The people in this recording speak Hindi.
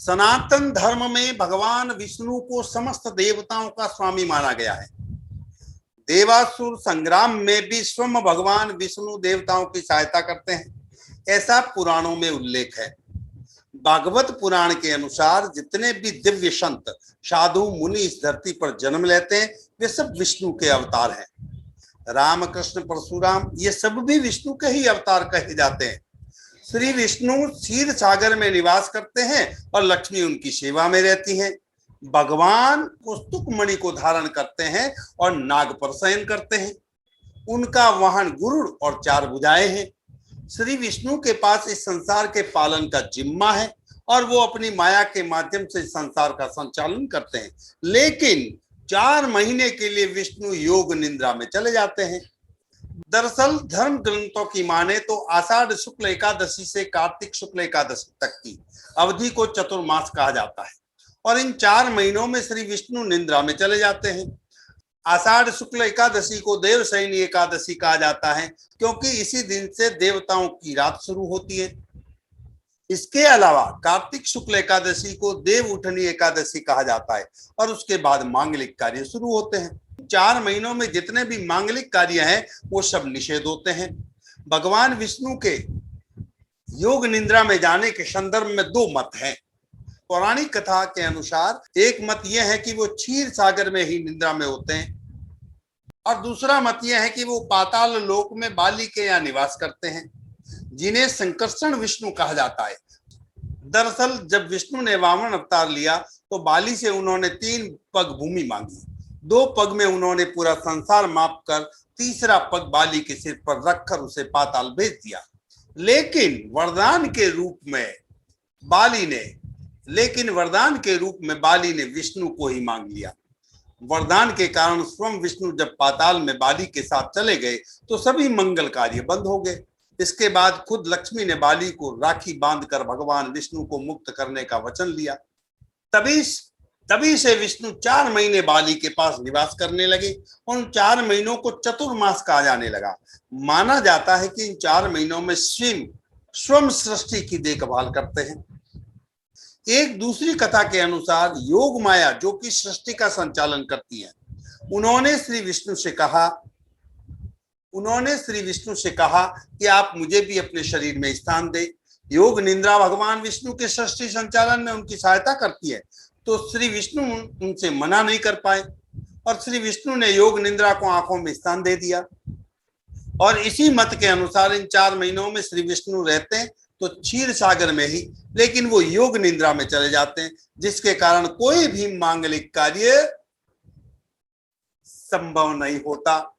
सनातन धर्म में भगवान विष्णु को समस्त देवताओं का स्वामी माना गया है। देवासुर संग्राम में भी स्वयं भगवान विष्णु देवताओं की सहायता करते हैं, ऐसा पुराणों में उल्लेख है। भागवत पुराण के अनुसार जितने भी दिव्य संत साधु मुनि इस धरती पर जन्म लेते हैं वे सब विष्णु के अवतार हैं। राम कृष्ण परशुराम ये सब भी विष्णु के ही अवतार कहे जाते हैं। श्री विष्णु क्षीर सागर में निवास करते हैं और लक्ष्मी उनकी सेवा में रहती हैं। भगवान कौस्तुभ मणि को धारण करते हैं और नाग पर शयन करते हैं। उनका वाहन गुरुड़ और 4 भुजाएं हैं। श्री विष्णु के पास इस संसार के पालन का जिम्मा है और वो अपनी माया के माध्यम से संसार का संचालन करते हैं। लेकिन 4 महीने के लिए विष्णु योग निद्रा में चले जाते हैं। दरअसल धर्म ग्रंथों की माने तो आषाढ़ शुक्ल एकादशी से कार्तिक शुक्ल एकादशी तक की अवधि को चतुर्मास कहा जाता है और इन 4 महीनों में श्री विष्णु निद्रा में चले जाते हैं। आषाढ़ शुक्ल एकादशी को देवशयनी एकादशी कहा जाता है क्योंकि इसी दिन से देवताओं की रात शुरू होती है। इसके अलावा कार्तिक शुक्ल एकादशी को देव उठनी एकादशी कहा जाता है और उसके बाद मांगलिक कार्य शुरू होते हैं। 4 महीनों में जितने भी मांगलिक कार्य हैं वो सब निषेध होते हैं। भगवान विष्णु के योग निद्रा में जाने के संदर्भ में 2 मत हैं। पौराणिक कथा के अनुसार एक मत यह है कि वो क्षीर सागर में ही निद्रा में होते हैं और दूसरा मत यह है कि वो पाताल लोक में बाली के यहाँ निवास करते हैं, जिन्हें संकर्षण विष्णु कहा जाता है। दरअसल जब विष्णु ने वामन अवतार लिया तो बाली से उन्होंने 3 पग भूमि मांगी। 2 पग में उन्होंने पूरा संसार माप कर तीसरा पग बाली के सिर पर रखकर उसे पाताल भेज दिया। लेकिन वरदान के रूप में बाली ने विष्णु को ही मांग लिया। वरदान के कारण स्वयं विष्णु जब पाताल में बाली के साथ चले गए तो सभी मंगल कार्य बंद हो गए। इसके बाद खुद लक्ष्मी ने बाली को राखी बांधकर भगवान विष्णु को मुक्त करने का वचन लिया। तभी से विष्णु 4 महीने बाली के पास निवास करने लगे। उन 4 महीनों को चतुर्मास कहा जाने लगा। माना जाता है कि इन 4 महीनों में स्वयं सृष्टि की देखभाल करते हैं। एक दूसरी कथा के अनुसार योग माया जो कि सृष्टि का संचालन करती है, उन्होंने श्री विष्णु से कहा कि आप मुझे भी अपने शरीर में स्थान दें। योग निद्रा भगवान विष्णु के सृष्टि संचालन में उनकी सहायता करती है, तो श्री विष्णु उनसे मना नहीं कर पाए और श्री विष्णु ने योग निद्रा को आंखों में स्थान दे दिया। और इसी मत के अनुसार इन 4 महीनों में श्री विष्णु रहते हैं तो क्षीर सागर में ही, लेकिन वो योग निद्रा में चले जाते हैं, जिसके कारण कोई भी मांगलिक कार्य संभव नहीं होता।